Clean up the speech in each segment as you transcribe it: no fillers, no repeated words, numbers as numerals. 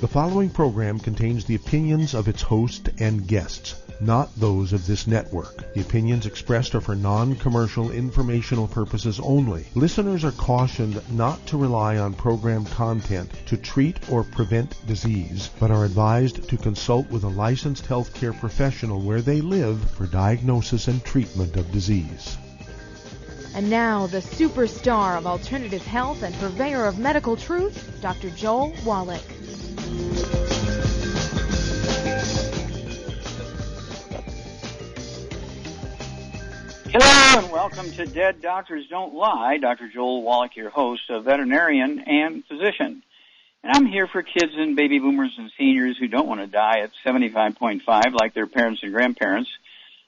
The following program contains the opinions of its host and guests, not those of this network. The opinions expressed are for non-commercial informational purposes only. Listeners are cautioned not to rely on program content to treat or prevent disease, but are advised to consult with a licensed healthcare professional where they live for diagnosis and treatment of disease. And now, the superstar of alternative health and purveyor of medical truth, Dr. Joel Wallach. Hello and welcome to Dead Doctors Don't Lie. Dr. Joel Wallach, your host, a veterinarian and physician. And I'm here for kids and baby boomers and seniors who don't want to die at 75.5 like their parents and grandparents.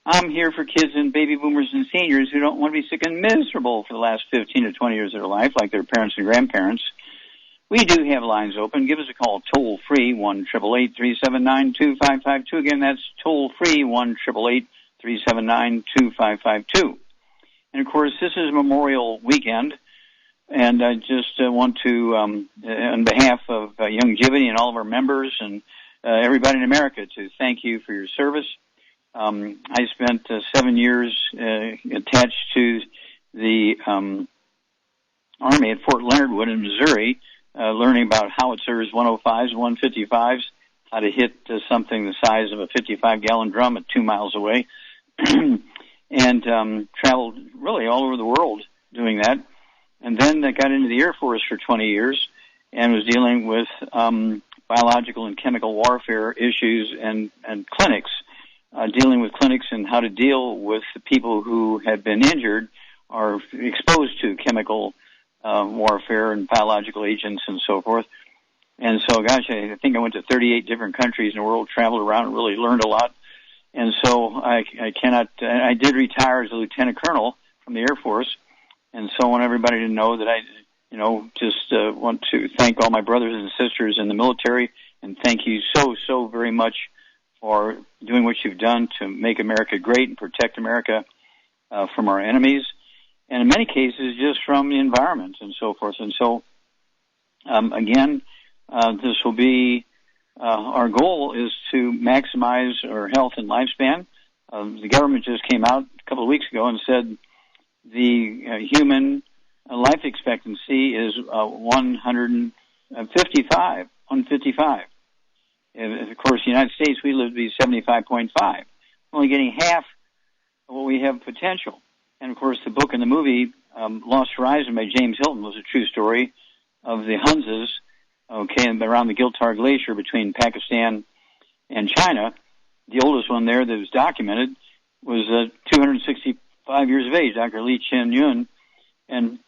I'm here for kids and baby boomers and seniors who don't want to be sick and miserable for the last 15 to 20 years of their life like their parents and grandparents. We do have lines open. Give us a call toll-free, 1-888-379-2552. Again, that's toll-free, 1-888-379-2552. And, of course, this is Memorial Weekend, and I just want to, on behalf of Youngevity and all of our members and everybody in America, to thank you for your service. I spent 7 years attached to the Army at Fort Leonard Wood in Missouri, learning about howitzers, 105s, 155s, how to hit something the size of a 55-gallon drum at 2 miles away, and traveled really all over the world doing that. And then I got into the Air Force for 20 years and was dealing with biological and chemical warfare issues and clinics, dealing with clinics and how to deal with the people who had been injured or exposed to chemical warfare and biological agents and so forth. And so, gosh, I think I went to 38 different countries in the world, traveled around, and really learned a lot. And so I did retire as a lieutenant colonel from the Air Force. And so I want everybody to know that I just want to thank all my brothers and sisters in the military and thank you so very much for doing what you've done to make America great and protect America from our enemies. And in many cases, just from the environment and so forth. And so, again, this will be, our goal is to maximize our health and lifespan. The government just came out a couple of weeks ago and said the human life expectancy is 155. And of course, in the United States, we live to be 75.5. Only getting half of what we have potential. And, of course, the book and the movie, Lost Horizon by James Hilton, was a true story of the Hunzas, around the Giltar Glacier between Pakistan and China. The oldest one there that was documented was 265 years of age, Dr. Lee Chen Yun. And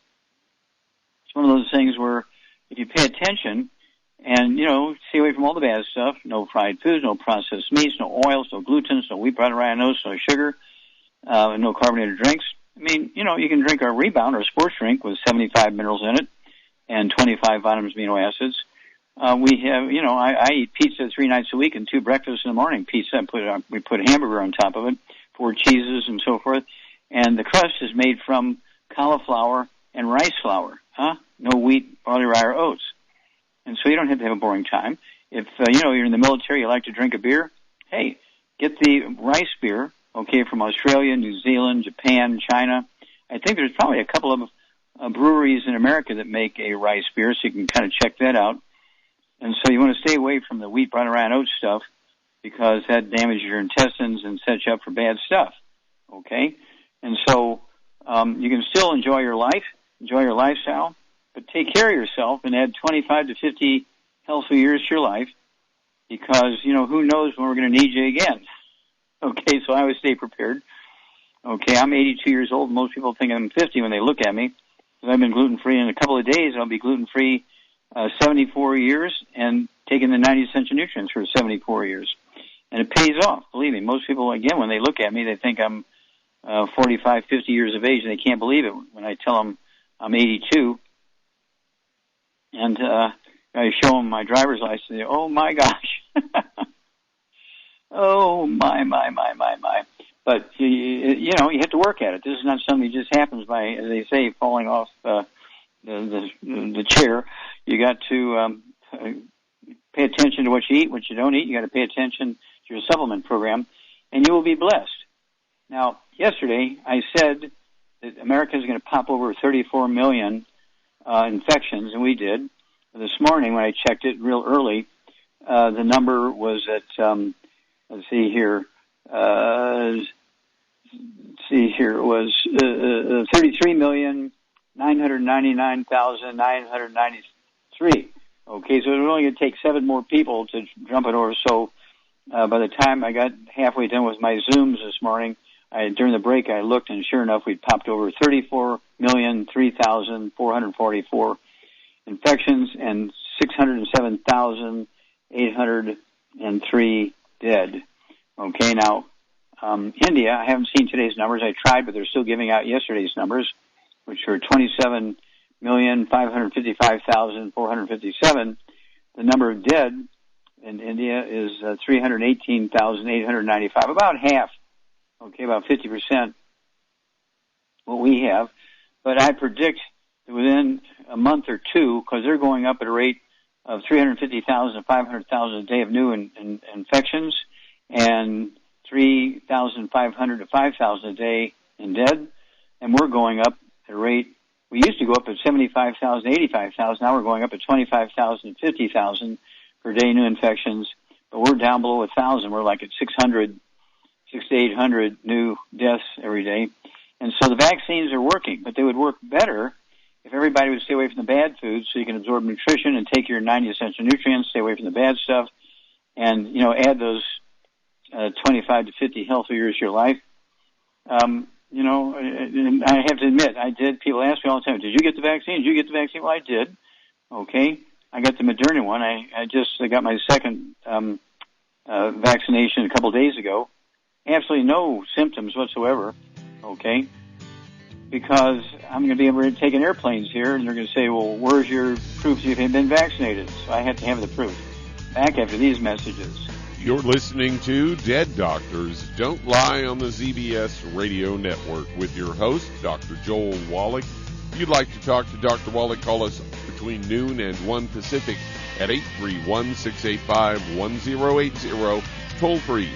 it's one of those things where if you pay attention and, stay away from all the bad stuff, no fried foods, no processed meats, no oils, no gluten, no wheat, bread, rye, no sugar, no carbonated drinks. I mean, you can drink our Rebound or sports drink with 75 minerals in it and 25 vitamins, amino acids. We have, I eat pizza 3 nights a week and 2 breakfasts in the morning. Pizza, we put hamburger on top of it, 4 cheeses and so forth. And the crust is made from cauliflower and rice flour, no wheat, barley, rye, or oats. And so you don't have to have a boring time. If, you're in the military, you like to drink a beer, hey, get the rice beer, from Australia, New Zealand, Japan, China. I think there's probably a couple of breweries in America that make a rice beer, so you can kind of check that out. And so you want to stay away from the wheat, brown, rye, and oat stuff because that damages your intestines and sets you up for bad stuff, okay? And so you can still enjoy your life, enjoy your lifestyle, but take care of yourself and add 25 to 50 healthy years to your life because, who knows when we're going to need you again. Okay, so I always stay prepared. Okay, I'm 82 years old. Most people think I'm 50 when they look at me. Because I've been gluten-free in a couple of days. I'll be gluten-free 74 years and taking the 90 essential nutrients for 74 years. And it pays off, believe me. Most people, again, when they look at me, they think I'm 45, 50 years of age, and they can't believe it when I tell them I'm 82. And I show them my driver's license, and they say, oh, my gosh. Oh, my. But you have to work at it. This is not something that just happens by, as they say, falling off the chair. You got to pay attention to what you eat, what you don't eat. You got to pay attention to your supplement program, and you will be blessed. Now, yesterday I said that America is going to pop over 34 million infections, and we did. This morning, when I checked it real early, the number was at let's see here. It was 33,999,993. Okay, so it was only going to take 7 more people to jump it over. So by the time I got halfway done with my Zooms this morning, during the break I looked, and sure enough, we'd popped over 34,003,444 infections and 607,803 dead. Okay, now, India, I haven't seen today's numbers. I tried, but they're still giving out yesterday's numbers, which were 27,555,457. The number of dead in India is 318,895, about half, okay, about 50% what we have. But I predict that within a month or two, because they're going up at a rate of 350,000 to 500,000 a day of new infections, and 3,500 to 5,000 a day in dead, and we're going up at a rate, we used to go up at 75,000, 85,000, now we're going up at 25,000 and 50,000 per day new infections, but we're down below 1,000. We're like at 600 to 800 new deaths every day. And so the vaccines are working, but they would work better if everybody would stay away from the bad foods so you can absorb nutrition and take your 90 essential nutrients, stay away from the bad stuff, and, add those 25 to 50 healthy years to your life. And I have to admit, I did. People ask me all the time, did you get the vaccine? Did you get the vaccine? Well, I did. Okay. I got the Moderna one. I got my second vaccination a couple days ago. Absolutely no symptoms whatsoever. Okay. Because I'm going to be able to take in airplanes here, and they're going to say, well, where's your proof you've been vaccinated? So I have to have the proof. Back after these messages. You're listening to Dead Doctors Don't Lie on the ZBS Radio Network with your host, Dr. Joel Wallach. If you'd like to talk to Dr. Wallach, call us between noon and 1 Pacific at 831-685-1080, toll free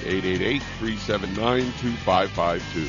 888-379-2552.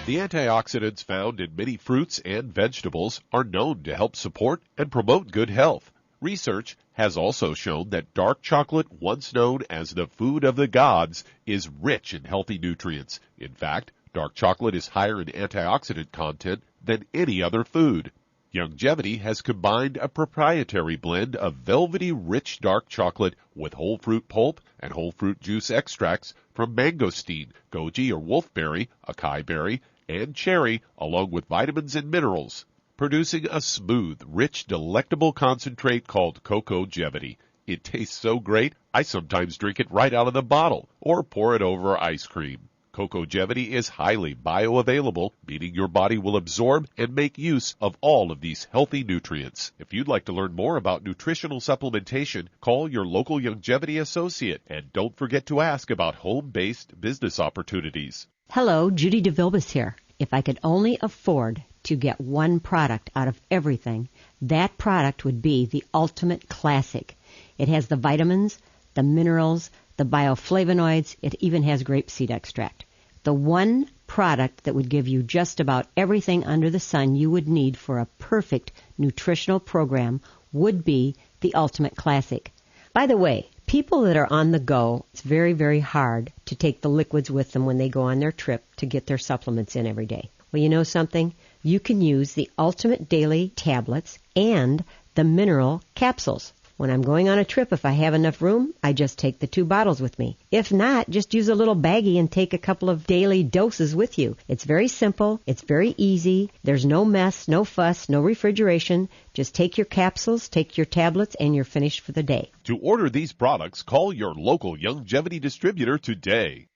The antioxidants found in many fruits and vegetables are known to help support and promote good health. Research has also shown that dark chocolate, once known as the food of the gods, is rich in healthy nutrients. In fact, dark chocolate is higher in antioxidant content than any other food. Youngevity has combined a proprietary blend of velvety rich dark chocolate with whole fruit pulp and whole fruit juice extracts from mangosteen, goji or wolfberry, acai berry, and cherry, along with vitamins and minerals, producing a smooth, rich, delectable concentrate called Cocogevity. It tastes so great, I sometimes drink it right out of the bottle or pour it over ice cream. Cocogevity is highly bioavailable, meaning your body will absorb and make use of all of these healthy nutrients. If you'd like to learn more about nutritional supplementation, call your local Youngevity associate, and don't forget to ask about home-based business opportunities. Hello, Judy DeVilbus here. If I could only afford to get one product out of everything, that product would be the Ultimate Classic. It has the vitamins, the minerals, the bioflavonoids. It even has grapeseed extract. The one product that would give you just about everything under the sun you would need for a perfect nutritional program would be the Ultimate Classic. By the way, people that are on the go, it's very, very hard to take the liquids with them when they go on their trip to get their supplements in every day. Well, you know something? You can use the Ultimate Daily tablets and the mineral capsules. When I'm going on a trip, if I have enough room, I just take the 2 bottles with me. If not, just use a little baggie and take a couple of daily doses with you. It's very simple. It's very easy. There's no mess, no fuss, no refrigeration. Just take your capsules, take your tablets, and you're finished for the day. To order these products, call your local Youngevity distributor today.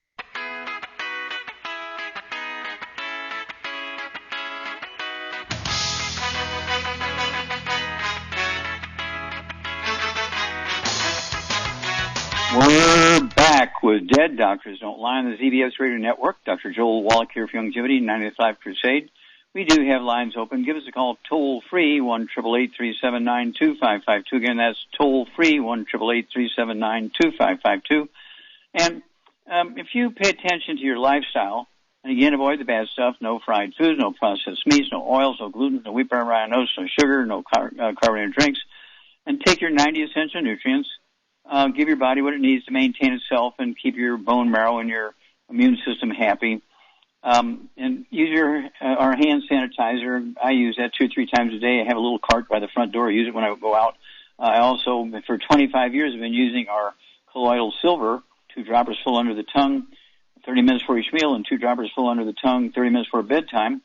We're back with Dead Doctors Don't Lie on the ZBS Radio Network. Dr. Joel Wallach here for Youngevity, 95 Crusade. We do have lines open. Give us a call toll-free, 1-888-379-2552. Again, that's toll-free, 1-888-379-2552. And if you pay attention to your lifestyle, and again, avoid the bad stuff, no fried foods, no processed meats, no oils, no gluten, no wheat, bran, rye, no sugar, no carbonated drinks, and take your 90 essential nutrients. Give your body what it needs to maintain itself and keep your bone marrow and your immune system happy. And use our hand sanitizer. I use that 2 or 3 times a day. I have a little cart by the front door. I use it when I go out. I also, for 25 years, have been using our colloidal silver, 2 droppers full under the tongue, 30 minutes for each meal, and 2 droppers full under the tongue, 30 minutes for bedtime.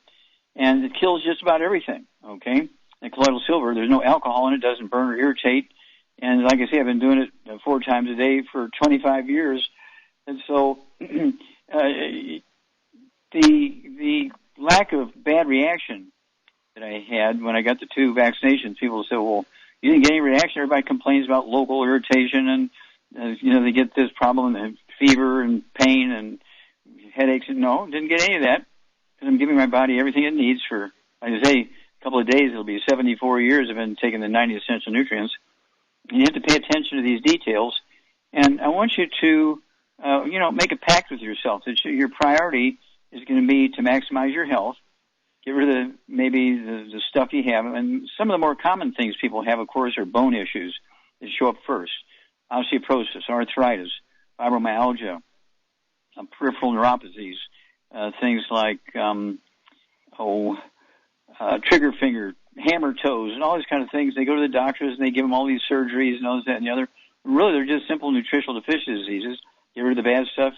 And it kills just about everything, okay? And colloidal silver, there's no alcohol in it, doesn't burn or irritate. And like I say, I've been doing it 4 times a day for 25 years. And so the lack of bad reaction that I had when I got the 2 vaccinations, people say, well, you didn't get any reaction. Everybody complains about local irritation and, they get this problem and fever and pain and headaches. No, didn't get any of that because I'm giving my body everything it needs for, like I say, a couple of days. It'll be 74 years I've been taking the 90 essential nutrients. And you have to pay attention to these details. And I want you to, make a pact with yourself that your priority is going to be to maximize your health, get rid of maybe the stuff you have. And some of the more common things people have, of course, are bone issues that show up first. Osteoporosis, arthritis, fibromyalgia, peripheral neuropathies, things like trigger finger, hammer toes, and all these kind of things. They go to the doctors and they give them all these surgeries and all this, that, and the other. Really, they're just simple nutritional deficiency diseases. Get rid of the bad stuff.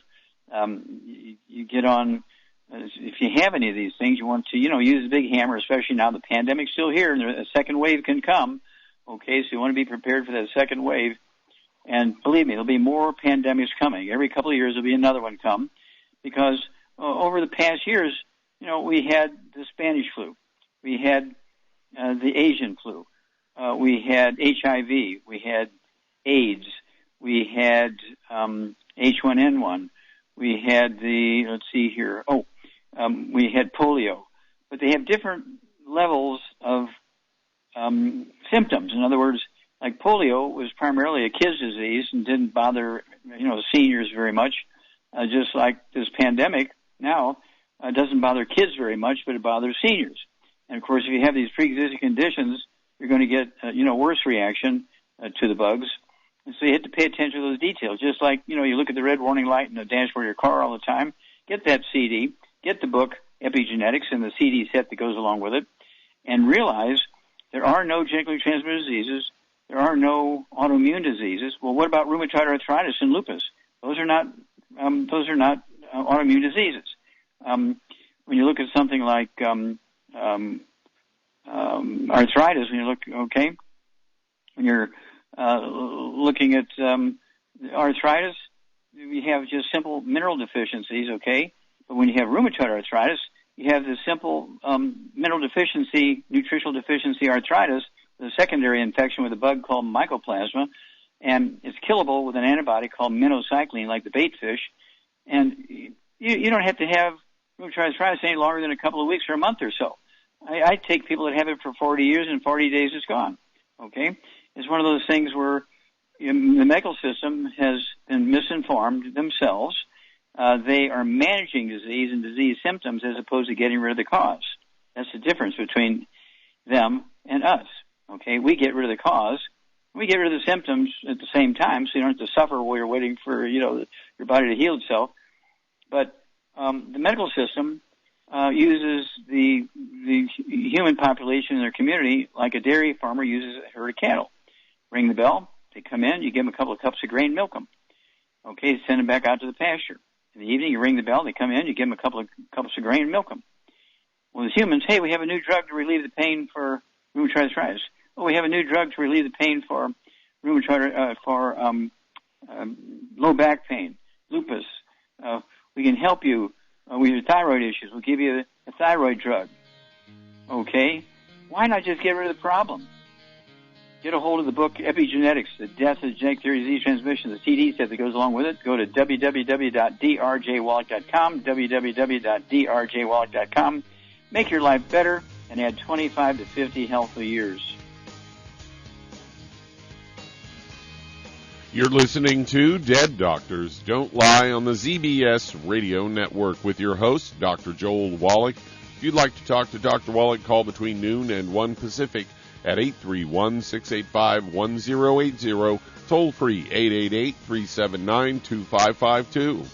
You get on, if you have any of these things, you want to, use a big hammer, especially now the pandemic's still here and a second wave can come. Okay, so you want to be prepared for that second wave. And believe me, there'll be more pandemics coming. Every couple of years there'll be another one come because over the past years, we had the Spanish flu. We had the Asian flu. We had HIV. We had AIDS. We had H1N1. We had we had polio. But they have different levels of symptoms. In other words, like polio was primarily a kid's disease and didn't bother, seniors very much, just like this pandemic now doesn't bother kids very much, but it bothers seniors. And, of course, if you have these pre-existing conditions, you're going to get, worse reaction to the bugs. And so you have to pay attention to those details. Just like, you look at the red warning light in the dashboard of your car all the time, get that CD, get the book, Epigenetics, and the CD set that goes along with it, and realize there are no genetically transmitted diseases. There are no autoimmune diseases. Well, what about rheumatoid arthritis and lupus? Those are not autoimmune diseases. When you look at something like arthritis, when you're looking at arthritis, you have just simple mineral deficiencies, okay? But when you have rheumatoid arthritis, you have the simple mineral deficiency, nutritional deficiency arthritis, the secondary infection with a bug called mycoplasma, and it's killable with an antibody called minocycline, like the bait fish. And you don't have to have rheumatoid arthritis any longer than a couple of weeks or a month or so. I take people that have it for 40 years, and 40 days it's gone, okay? It's one of those things where the medical system has been misinformed themselves. They are managing disease and disease symptoms as opposed to getting rid of the cause. That's the difference between them and us. Okay, we get rid of the cause. We get rid of the symptoms at the same time, so you don't have to suffer while you're waiting for your body to heal itself. But the medical system uses the human population in their community like a dairy farmer uses a herd of cattle. Ring the bell, they come in, you give them a couple of cups of grain, milk them. Okay, send them back out to the pasture. In the evening, you ring the bell, they come in, you give them a couple of cups of grain, milk them. Well, as humans, hey, we have a new drug to relieve the pain for rheumatoid arthritis. Oh, we have a new drug to relieve the pain for rheumatoid, low back pain, lupus. We can help you with your thyroid issues. We'll give you a thyroid drug. Okay? Why not just get rid of the problem? get a hold of the book Epigenetics, The Death of Genetic Theory, Disease Transmission, the CD set that goes along with it. Go to www.drjwallach.com, www.drjwallach.com. Make your life better and add 25 to 50 healthy years. You're listening to Dead Doctors Don't Lie on the ZBS Radio Network with your host, Dr. Joel Wallach. If you'd like to talk to Dr. Wallach, call between noon and 1 Pacific at 831-685-1080, toll free 888-379-2552.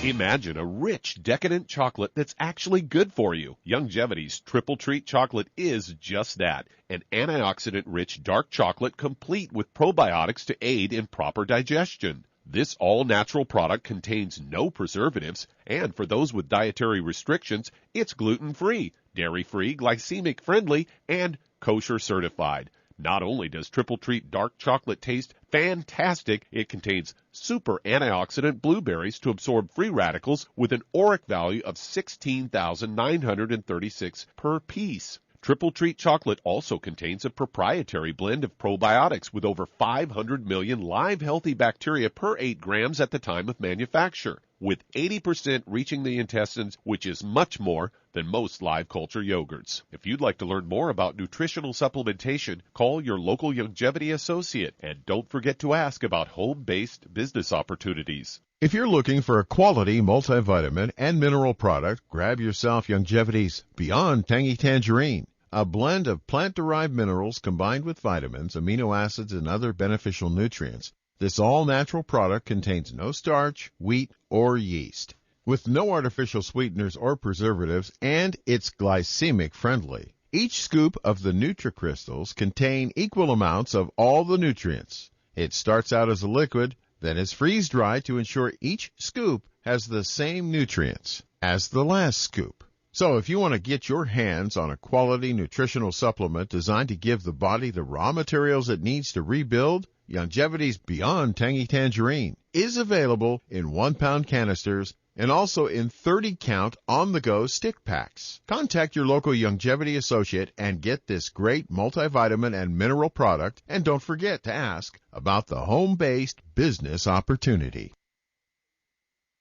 Imagine a rich, decadent chocolate that's actually good for you. Youngevity's Triple Treat chocolate is just that, an antioxidant-rich dark chocolate complete with probiotics to aid in proper digestion. This all-natural product contains no preservatives, and for those with dietary restrictions, it's gluten-free, dairy-free, glycemic-friendly, and kosher certified. Not only does Triple Treat dark chocolate taste fantastic, it contains super antioxidant blueberries to absorb free radicals with an ORAC value of 16,936 per piece. Triple Treat chocolate also contains a proprietary blend of probiotics with over 500 million live healthy bacteria per 8 grams at the time of manufacture, with 80% reaching the intestines, which is much more than most live culture yogurts. If you'd like to learn more about nutritional supplementation, call your local Youngevity associate, and don't forget to ask about home-based business opportunities. If you're looking for a quality multivitamin and mineral product, grab yourself Youngevity's Beyond Tangy Tangerine, a blend of plant-derived minerals combined with vitamins, amino acids, and other beneficial nutrients. This all-natural product contains no starch, wheat, or yeast, with no artificial sweeteners or preservatives, and it's glycemic friendly. Each scoop of the NutriCrystals contain equal amounts of all the nutrients. It starts out as a liquid, then is freeze-dried to ensure each scoop has the same nutrients as the last scoop. So if you want to get your hands on a quality nutritional supplement designed to give the body the raw materials it needs to rebuild, Youngevity's Beyond Tangy Tangerine is available in 1-pound canisters and also in 30-count on-the-go stick packs. Contact your local Youngevity associate and get this great multivitamin and mineral product, and don't forget to ask about the home-based business opportunity.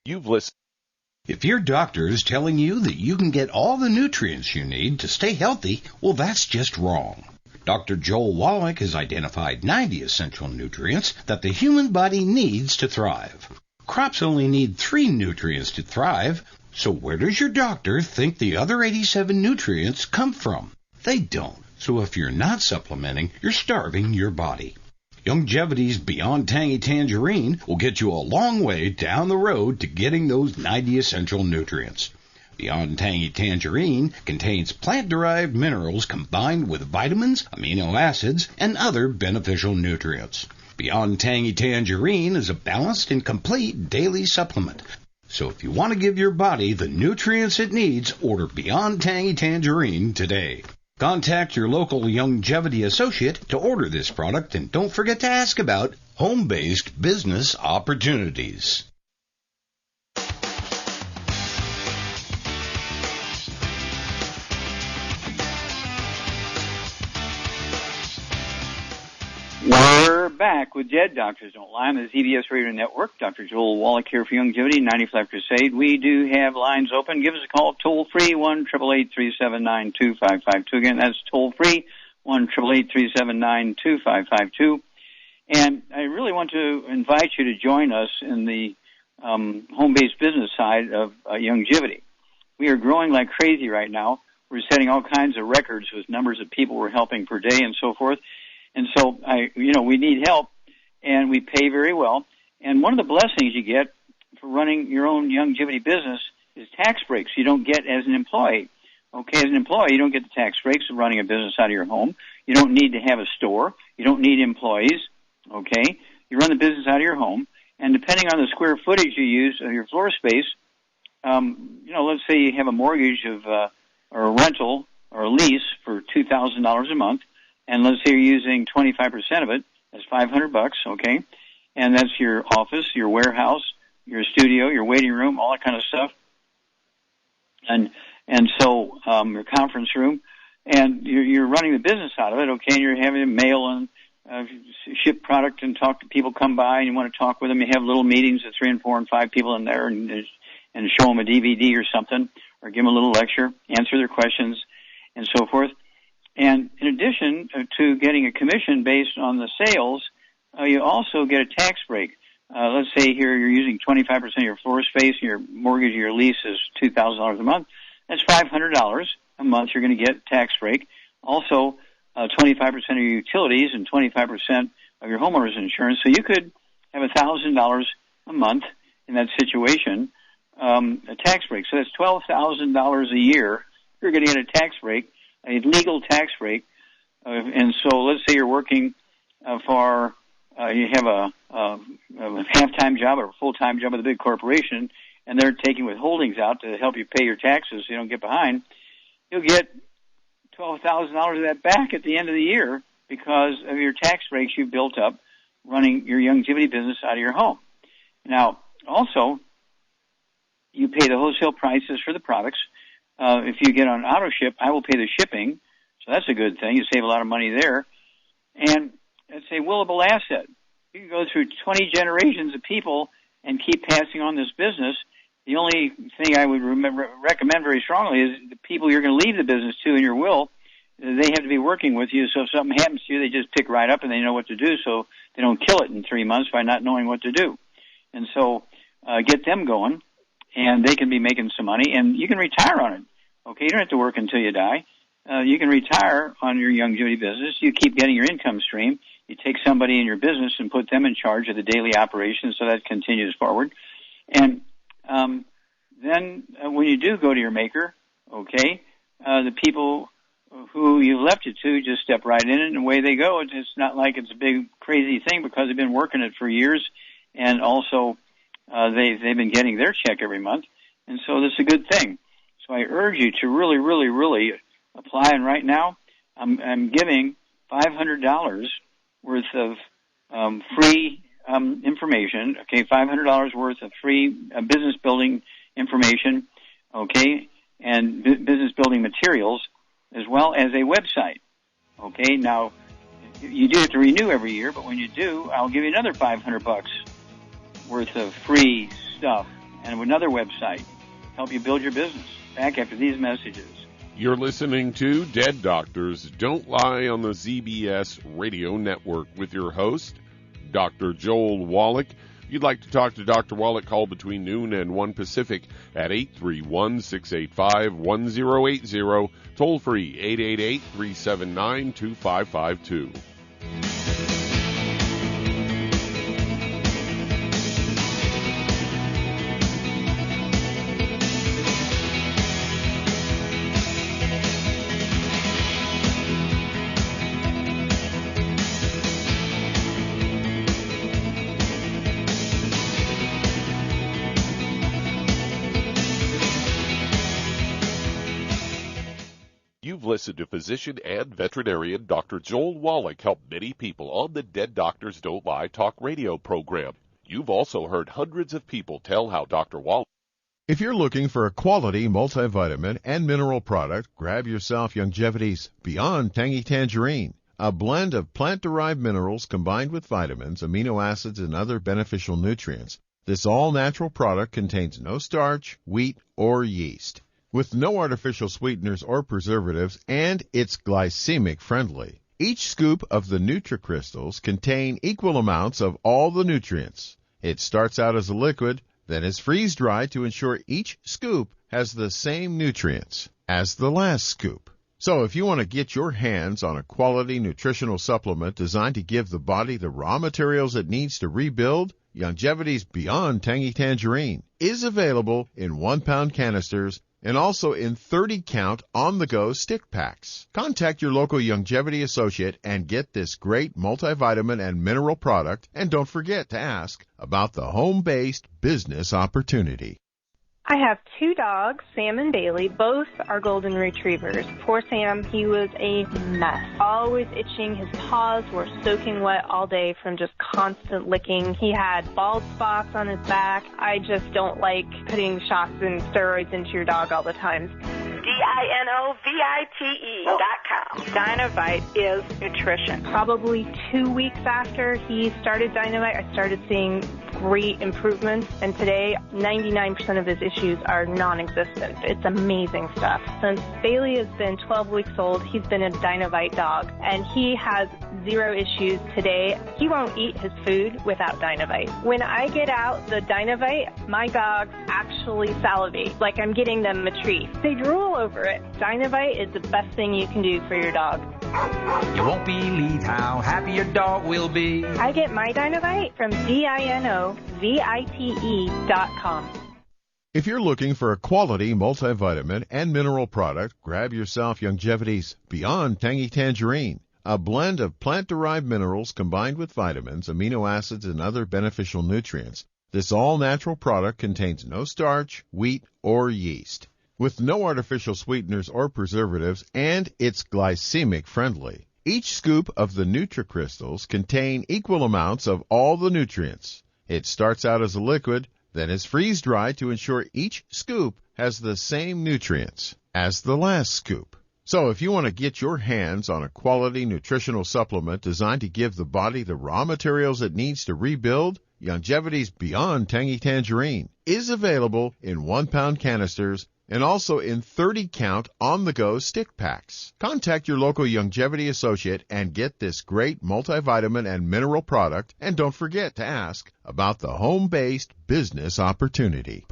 You've listened. If your doctor is telling you that you can get all the nutrients you need to stay healthy, well, that's just wrong. Dr. Joel Wallach has identified 90 essential nutrients that the human body needs to thrive. Crops only need 3 nutrients to thrive, so where does your doctor think the other 87 nutrients come from? They don't. So if you're not supplementing, you're starving your body. Youngevity's Beyond Tangy Tangerine will get you a long way down the road to getting those 90 essential nutrients. Beyond Tangy Tangerine contains plant-derived minerals combined with vitamins, amino acids, and other beneficial nutrients. Beyond Tangy Tangerine is a balanced and complete daily supplement. So if you want to give your body the nutrients it needs, order Beyond Tangy Tangerine today. Contact your local Youngevity associate to order this product, and don't forget to ask about home-based business opportunities. We're back with Dead Doctors Don't Lie on the ZBS Radio Network. Dr. Joel Wallach here for Youngevity, 95 Crusade. We do have lines open. Give us a call, toll-free, 1-888-379-2552. Again, that's toll-free, 1-888-379-2552. And I really want to invite you to join us in the home-based business side of Youngevity. We are growing like crazy right now. We're setting all kinds of records with numbers of people we're helping per day and so forth. And so, we need help, and we pay very well. And one of the blessings you get for running your own Youngevity business is tax breaks you don't get as an employee. Okay, as an employee, you don't get the tax breaks of running a business out of your home. You don't need to have a store. You don't need employees. Okay, you run the business out of your home, and depending on the square footage you use of your floor space, let's say you have a mortgage of or a rental or a lease for $2,000 a month. and let's say you're using 25% of it, that's $500, okay? And that's your office, your warehouse, your studio, your waiting room, all that kind of stuff. And so your conference room, and you're running the business out of it, okay? And you're having to mail and ship product and talk to people come by, and you want to talk with them. You have little meetings of 3 and 4 and 5 people in there, and show them a DVD or something, or give them a little lecture, answer their questions, and so forth. And in addition to getting a commission based on the sales, you also get a tax break. Let's say here you're using 25% of your floor space, and your mortgage or your lease is $2,000 a month. That's $500 a month you're going to get tax break. Also, 25% of your utilities and 25% of your homeowner's insurance. So you could have $1,000 a month in that situation, a tax break. So that's $12,000 a year. You're going to get a tax break, a legal tax break. And so let's say you're working you have a half-time job or a full-time job with a big corporation, and they're taking withholdings out to help you pay your taxes so you don't get behind. You'll get $12,000 of that back at the end of the year because of your tax breaks you've built up running your Youngevity business out of your home. Now, also, you pay the wholesale prices for the products. If you get on auto ship, I will pay the shipping, so that's a good thing. You save a lot of money there. And it's a willable asset. You can go through 20 generations of people and keep passing on this business. The only thing I would recommend very strongly is the people you're going to leave the business to in your will, they have to be working with you. So if something happens to you, they just pick right up and they know what to do, so they don't kill it in 3 months by not knowing what to do. And so get them going, and they can be making some money, and you can retire on it. Okay, you don't have to work until you die. You can retire on your Youngevity business. You keep getting your income stream. You take somebody in your business and put them in charge of the daily operations, so that continues forward. And then when you do go to your maker, okay, the people who you left it to just step right in and away they go. It's not like it's a big crazy thing because they've been working it for years, and also they've been getting their check every month, and so this is a good thing. So I urge you to really, really, really apply. And right now, I'm giving $500 worth of free information. Okay, $500 worth of free business building information. Okay, and business building materials, as well as a website. Okay, now you do have to renew every year, but when you do, I'll give you another $500 worth of free stuff and another website to help you build your business. Back after these messages. You're listening to Dead Doctors Don't Lie on the ZBS Radio Network with your host, Dr. Joel Wallach. If you'd like to talk to Dr. Wallach, call between noon and 1 Pacific at 831-685-1080, toll free 888-379-2552. You've listened to physician and veterinarian Dr. Joel Wallach help many people on the Dead Doctors Don't Lie talk radio program. You've also heard hundreds of people tell how Dr. Wallach... If you're looking for a quality multivitamin and mineral product, grab yourself Youngevity's Beyond Tangy Tangerine, a blend of plant-derived minerals combined with vitamins, amino acids, and other beneficial nutrients. This all-natural product contains no starch, wheat, or yeast, with no artificial sweeteners or preservatives, and it's glycemic friendly. Each scoop of the NutriCrystals contain equal amounts of all the nutrients. It starts out as a liquid, then is freeze-dried to ensure each scoop has the same nutrients as the last scoop. So if you want to get your hands on a quality nutritional supplement designed to give the body the raw materials it needs to rebuild, Youngevity's Beyond Tangy Tangerine is available in 1-pound canisters and also in 30-count on-the-go stick packs. Contact your local Youngevity associate and get this great multivitamin and mineral product, and don't forget to ask about the home-based business opportunity. I have two dogs, Sam and Bailey. Both are golden retrievers. Poor Sam, he was a mess. Always itching. His paws were soaking wet all day from just constant licking. He had bald spots on his back. I just don't like putting shots and steroids into your dog all the time. DINOVITE.com. Dinovite is nutrition. Probably 2 weeks after he started Dinovite, I started seeing great improvements, and today 99% of his issues are non-existent. It's amazing stuff. Since Bailey has been 12 weeks old, he's been a Dinovite dog, and he has 0 issues today. He won't eat his food without Dinovite. When I get out the Dinovite, my dogs actually salivate, like I'm getting them a treat. They drool over it. Dinovite is the best thing you can do for your dog. You won't believe how happy your dog will be. I get my Dinovite from DINOVITE.com. If you're looking for a quality multivitamin and mineral product, grab yourself Youngevity's Beyond Tangy Tangerine, a blend of plant-derived minerals combined with vitamins, amino acids, and other beneficial nutrients. This all-natural product contains no starch, wheat, or yeast, with no artificial sweeteners or preservatives, and it's glycemic friendly. Each scoop of the NutriCrystals contain equal amounts of all the nutrients. It starts out as a liquid, then is freeze-dried to ensure each scoop has the same nutrients as the last scoop. So if you want to get your hands on a quality nutritional supplement designed to give the body the raw materials it needs to rebuild, Youngevity's Beyond Tangy Tangerine is available in 1-pound canisters and also in 30-count on-the-go stick packs. Contact your local Youngevity associate and get this great multivitamin and mineral product, and don't forget to ask about the home-based business opportunity.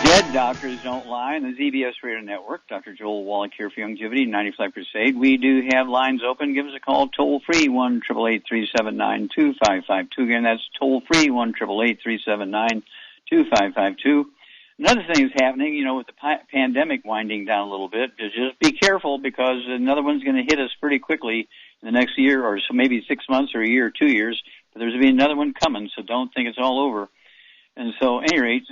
Dead doctors don't lie on the ZBS Radio Network. Dr. Joel Wallach here for Youngevity, 95 Crusade. We do have lines open. Give us a call toll-free, 1-888-379-2552. Again, that's toll-free, 1-888-379-2552. Another thing is happening, with the pandemic winding down a little bit, is just be careful, because another one's going to hit us pretty quickly in the next year or so, maybe 6 months or a year or 2 years. But there's going to be another one coming, so don't think it's all over. And so, at any rate,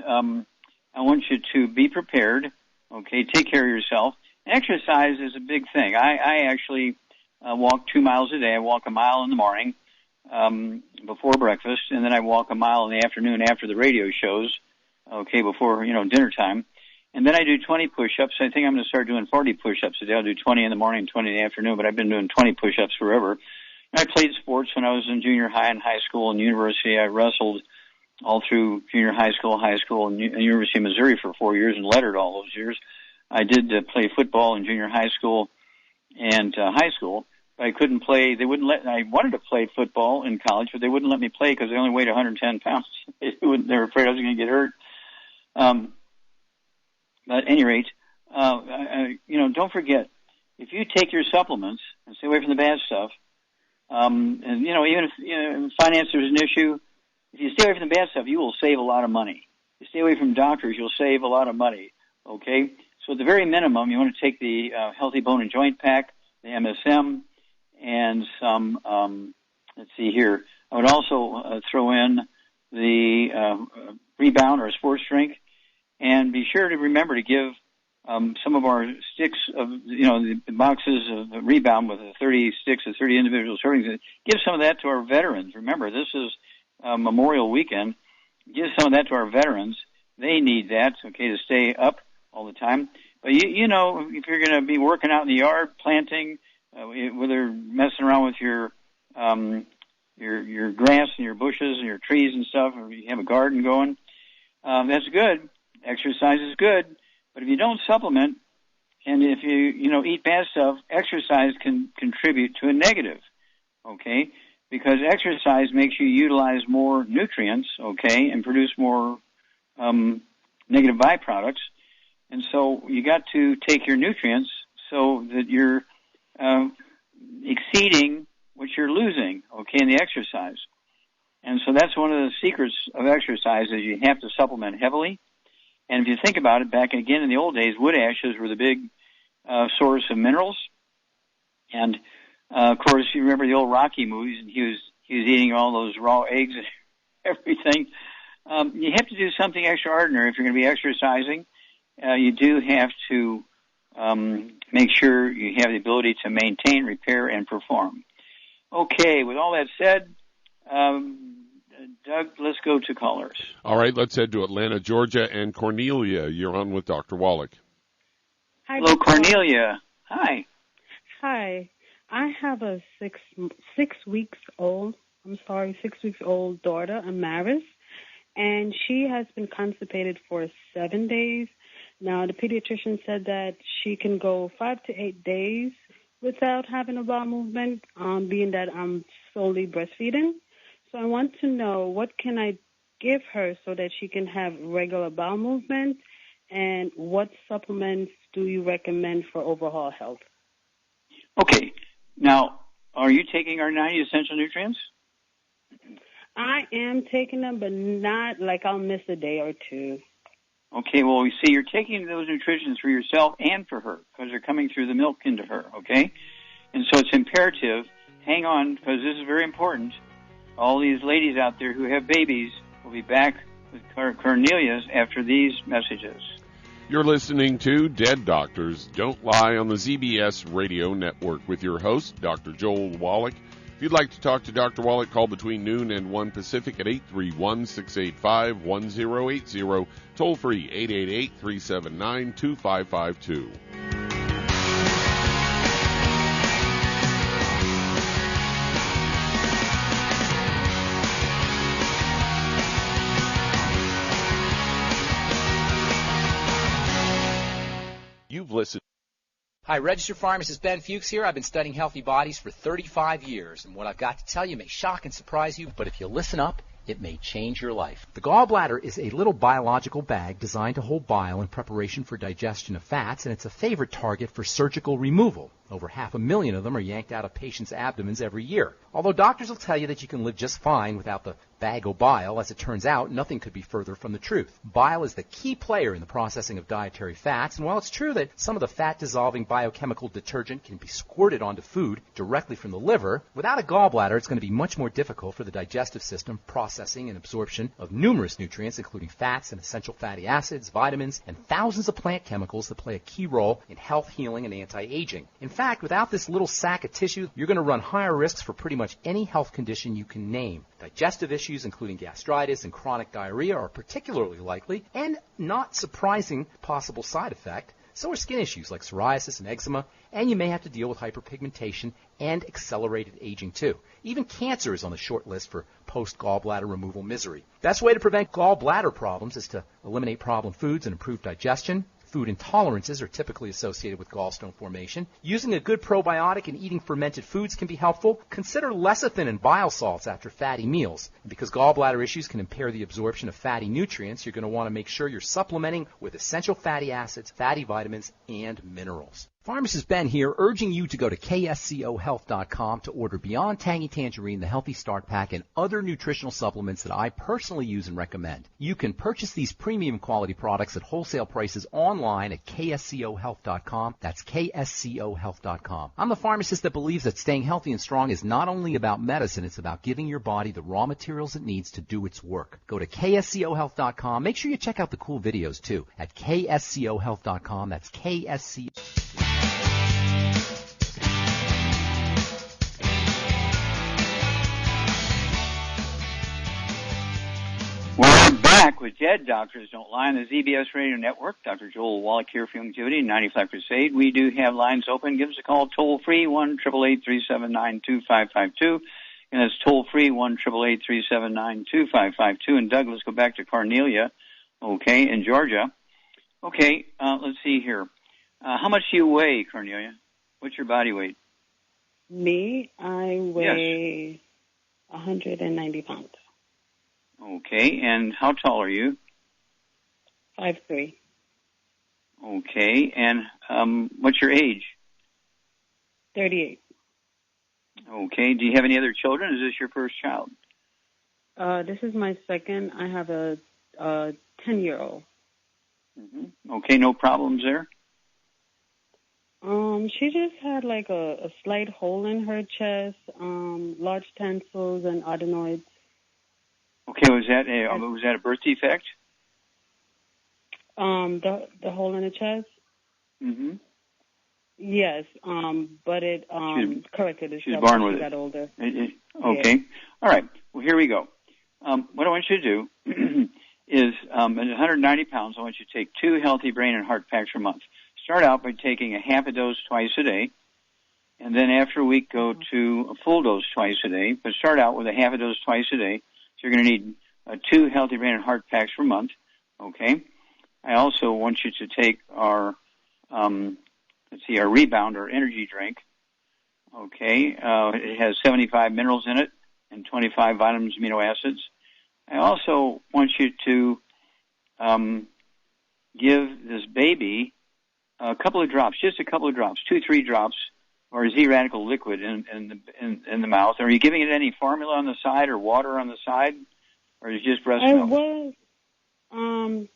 I want you to be prepared, okay, take care of yourself. Exercise is a big thing. I actually walk 2 miles a day. I walk a mile in the morning before breakfast, and then I walk a mile in the afternoon after the radio shows, okay, before, dinner time. And then I do 20 push-ups. I think I'm going to start doing 40 push-ups a day. I'll do 20 in the morning and 20 in the afternoon, but I've been doing 20 push-ups forever. And I played sports when I was in junior high and high school and university. I wrestled all through junior high school, and University of Missouri for 4 years, and lettered all those years. I did play football in junior high school and high school, but I couldn't play. I wanted to play football in college, but they wouldn't let me play because I only weighed 110 pounds. They were afraid I was going to get hurt. But at any rate, don't forget, if you take your supplements and stay away from the bad stuff, and even if finance is an issue, if you stay away from the bad stuff, you will save a lot of money. If you stay away from doctors, you'll save a lot of money, okay? So at the very minimum, you want to take the Healthy Bone and Joint Pack, the MSM, and some, let's see here. I would also throw in the Rebound or Sports Drink, and be sure to remember to give some of our sticks of, the boxes of Rebound with the 30 sticks of 30 individual servings. Give some of that to our veterans. Remember, this is Memorial Weekend. Give some of that to our veterans. They need that, okay, to stay up all the time. But if you're going to be working out in the yard, planting, whether messing around with your grass and your bushes and your trees and stuff, or you have a garden going, that's good. Exercise is good. But if you don't supplement, and if you eat bad stuff, exercise can contribute to a negative, okay? Because exercise makes you utilize more nutrients, okay, and produce more negative byproducts. And so you got to take your nutrients so that you're exceeding what you're losing, okay, in the exercise. And so that's one of the secrets of exercise, is you have to supplement heavily. And if you think about it, back again in the old days, wood ashes were the big source of minerals. And, of course, you remember the old Rocky movies, and he was eating all those raw eggs and everything. You have to do something extraordinary if you're going to be exercising. You do have to make sure you have the ability to maintain, repair, and perform. Okay, with all that said, Doug, let's go to callers. All right, let's head to Atlanta, Georgia, and Cornelia. You're on with Dr. Wallach. Hi, hello, Dr. Cornelia. Hi. Hi. I have a 6 weeks old daughter, Amaris, and she has been constipated for 7 days. Now, the pediatrician said that she can go 5 to 8 days without having a bowel movement, being that I'm solely breastfeeding. So I want to know, what can I give her so that she can have regular bowel movement, and what supplements do you recommend for overall health? Okay. Now, are you taking our 90 essential nutrients? I am taking them, but not like I'll miss a day or two. Okay, well, you see, you're taking those nutrients for yourself and for her because they're coming through the milk into her, okay? And so it's imperative, hang on, because this is very important. All these ladies out there who have babies will be back with Cornelia's after these messages. You're listening to Dead Doctors Don't Lie on the ZBS Radio Network with your host, Dr. Joel Wallach. If you'd like to talk to Dr. Wallach, call between noon and 1 Pacific at 831-685-1080, toll free 888-379-2552. You've listened. Hi, registered pharmacist Ben Fuchs here. I've been studying healthy bodies for 35 years, and what I've got to tell you may shock and surprise you, but if you listen up, it may change your life. The gallbladder is a little biological bag designed to hold bile in preparation for digestion of fats, and it's a favorite target for surgical removal. Over 500,000 of them are yanked out of patients' abdomens every year. Although doctors will tell you that you can live just fine without the bag of bile, as it turns out, nothing could be further from the truth. Bile is the key player in the processing of dietary fats, and while it's true that some of the fat-dissolving biochemical detergent can be squirted onto food directly from the liver, without a gallbladder, it's going to be much more difficult for the digestive system processing and absorption of numerous nutrients, including fats and essential fatty acids, vitamins, and thousands of plant chemicals that play a key role in health, healing, and anti-aging. In fact, without this little sack of tissue, you're going to run higher risks for pretty much any health condition you can name. Digestive issues, including gastritis and chronic diarrhea, are particularly likely, and not surprising possible side effect. So are skin issues like psoriasis and eczema, and you may have to deal with hyperpigmentation and accelerated aging too. Even cancer is on the short list for post-gallbladder removal misery. Best way to prevent gallbladder problems is to eliminate problem foods and improve digestion. Food intolerances are typically associated with gallstone formation. Using a good probiotic and eating fermented foods can be helpful. Consider lecithin and bile salts after fatty meals. And because gallbladder issues can impair the absorption of fatty nutrients, you're going to want to make sure you're supplementing with essential fatty acids, fatty vitamins, and minerals. Pharmacist Ben here, urging you to go to kscohealth.com to order Beyond Tangy Tangerine, the Healthy Start Pack, and other nutritional supplements that I personally use and recommend. You can purchase these premium quality products at wholesale prices online at kscohealth.com. That's kscohealth.com. I'm the pharmacist that believes that staying healthy and strong is not only about medicine, it's about giving your body the raw materials it needs to do its work. Go to kscohealth.com. Make sure you check out the cool videos, too, at kscohealth.com. That's ksco. We're back with Dead Doctors Don't Lie on the ZBS Radio Network. Dr. Joel Wallach here for Youngevity, 95 Crusade. We do have lines open. Give us a call toll-free, 1-888-379-2552. And that's toll-free, 1-888-379-2552. And Doug, let's go back to Cornelia, okay, in Georgia. Okay, let's see here. How much do you weigh, Cornelia? What's your body weight? Me, I weigh 190 pounds. Okay, and how tall are you? 5'3". Okay, and what's your age? 38. Okay, do you have any other children? Is this your first child? This is my second. I have a 10-year-old. Mm-hmm. Okay, no problems there? She just had like a slight hole in her chest, large tonsils and adenoids. Okay, was that a birth defect? The hole in the chest? Mm-hmm. Yes, but it corrected itself. She was born as with she it. got older. Okay. Yeah. All right. Well, here we go. What I want you to do is, at 190 pounds, I want you to take 2 healthy brain and heart packs per month. Start out by taking a half a dose twice a day, and then after a week go to a full dose twice a day. But start out with a half a dose twice a day. So you're going to need 2 healthy brain and heart packs per month. Okay. I also want you to take our Rebound or energy drink. Okay. It has 75 minerals in it and 25 vitamins, amino acids. I also want you to give this baby a couple of drops, just a couple of drops, 2-3 drops, or Z-radical liquid in the mouth. Are you giving it any formula on the side or water on the side, or is it just breast milk? I was.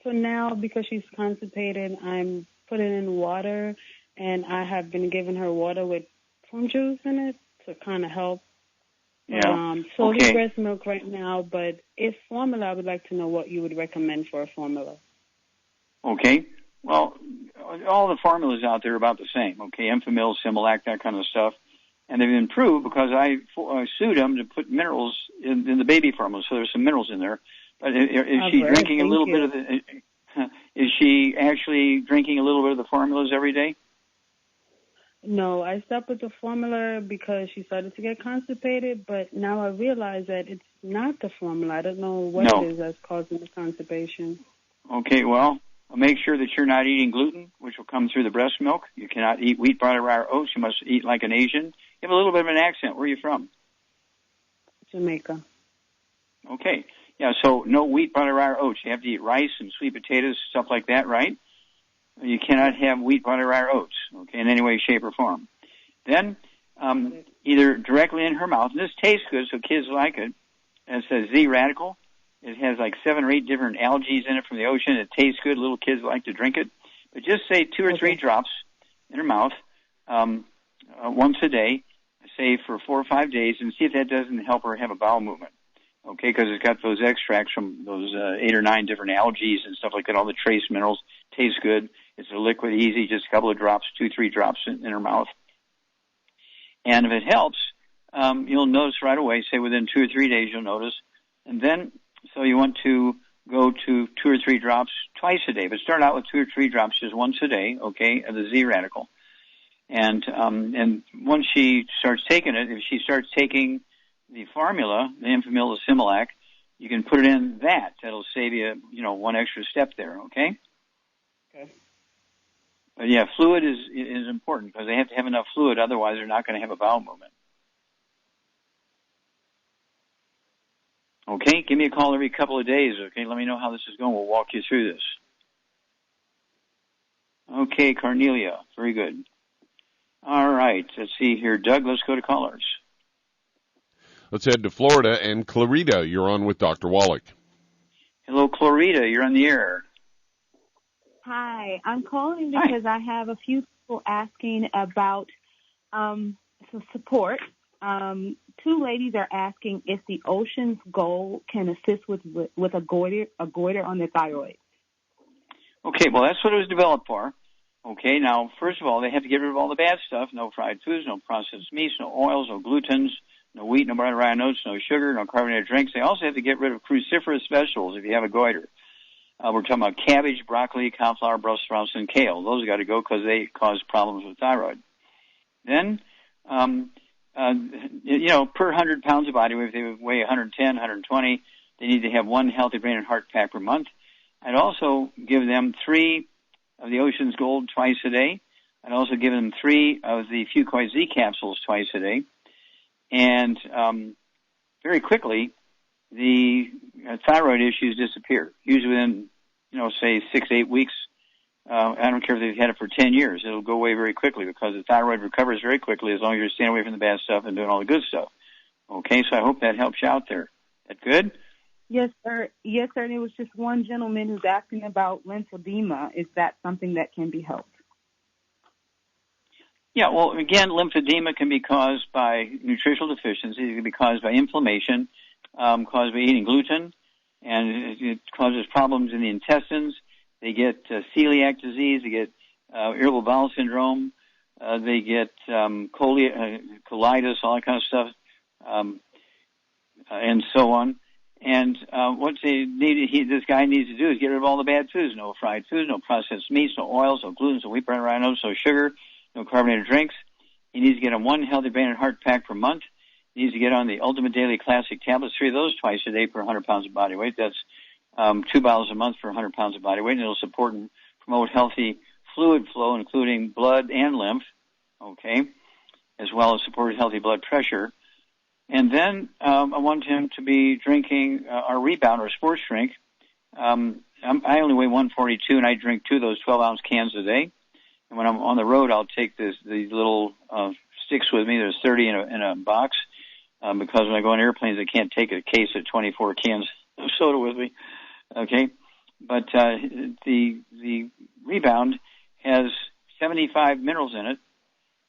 So now, because she's constipated, I'm putting in water, and I have been giving her water with prune juice in it to kind of help. Yeah. Solely breast milk right now, but if formula, I would like to know what you would recommend for a formula. Okay. Well, all the formulas out there are about the same. Okay, Enfamil, Similac, that kind of stuff, and they've improved because I sued them to put minerals in the baby formula, so there's some minerals in there. But is she drinking a little bit of the? Is she actually drinking a little bit of the formulas every day? No, I stopped with the formula because she started to get constipated, but now I realize that it's not the formula. I don't know what it is that's causing the constipation. Okay, well, make sure that you're not eating gluten, which will come through the breast milk. You cannot eat wheat, barley, rye, or oats. You must eat like an Asian. You have a little bit of an accent. Where are you from? Jamaica. Okay. Yeah, so no wheat, barley, rye, or oats. You have to eat rice and sweet potatoes, stuff like that, right? You cannot have wheat, barley, rye, or oats, okay, in any way, shape, or form. Then, either directly in her mouth, and this tastes good, so kids like it, and it says Z-radical. It has like 7 or 8 different algae in it from the ocean. It tastes good. Little kids like to drink it. But just say 2 or 3 drops in her mouth once a day, say for 4 or 5 days, and see if that doesn't help her have a bowel movement. Okay, because it's got those extracts from those 8 or 9 different algae and stuff like that, all the trace minerals. Tastes good. It's a liquid, easy, just a couple of drops, 2-3 drops in her mouth. And if it helps, you'll notice right away, say within 2 or 3 days you'll notice. And then, so you want to go to 2 or 3 drops twice a day, but start out with 2 or 3 drops just once a day, okay, of the Z-radical. And once she starts taking it, if she starts taking the formula, the Enfamil, the Similac, you can put it in that. That'll save you, one extra step there, okay? Okay. But yeah, fluid is important because they have to have enough fluid, otherwise they're not going to have a bowel movement. Okay, give me a call every couple of days, okay? Let me know how this is going. We'll walk you through this. Okay, Corneilia, very good. All right, let's see here. Doug, let's go to callers. Let's head to Florida, and Clarita, you're on with Dr. Wallach. Hello, Clarita, you're on the air. Hi, I'm calling because I have a few people asking about some support. 2 ladies are asking if the Ocean's Gold can assist with a goiter on the thyroid. Okay, well, that's what it was developed for. Okay, now, first of all, they have to get rid of all the bad stuff. No fried foods, no processed meats, no oils, no glutens, no wheat, no barley, rye, oats, no sugar, no carbonated drinks. They also have to get rid of cruciferous vegetables if you have a goiter. We're talking about cabbage, broccoli, cauliflower, Brussels sprouts, and kale. Those got to go because they cause problems with thyroid. Then, per 100 pounds of body weight, if they weigh 110, 120, they need to have 1 healthy brain and heart pack per month. I'd also give them 3 of the Ocean's Gold twice a day. I'd also give them 3 of the Fucoid Z capsules twice a day. And very quickly, the thyroid issues disappear. Usually within, say 6-8 weeks. I don't care if they've had it for 10 years. It'll go away very quickly because the thyroid recovers very quickly as long as you're staying away from the bad stuff and doing all the good stuff. Okay, so I hope that helps you out there. That good? Yes, sir. Yes, sir. And it was just one gentleman who's asking about lymphedema. Is that something that can be helped? Yeah, well, again, lymphedema can be caused by nutritional deficiency. It can be caused by inflammation, caused by eating gluten, and it causes problems in the intestines. They get celiac disease. They get irritable bowel syndrome. They get colitis, all that kind of stuff, and so on. And what this guy needs to do is get rid of all the bad foods: no fried foods, no processed meats, no oils, no gluten, no wheat, bran, rhinos, no sugar, no carbonated drinks. He needs to get on one healthy brain and heart pack per month. He needs to get on the Ultimate Daily Classic tablets, 3 of those twice a day per 100 pounds of body weight. That's 2 bottles a month for 100 pounds of body weight, and it'll support and promote healthy fluid flow, including blood and lymph, okay, as well as support healthy blood pressure. And then I want him to be drinking our Rebound, our sports drink. I only weigh 142, and I drink 2 of those 12-ounce cans a day. And when I'm on the road, I'll take these little sticks with me. There's 30 in a box because when I go on airplanes, I can't take a case of 24 cans of soda with me. Okay, but the Rebound has 75 minerals in it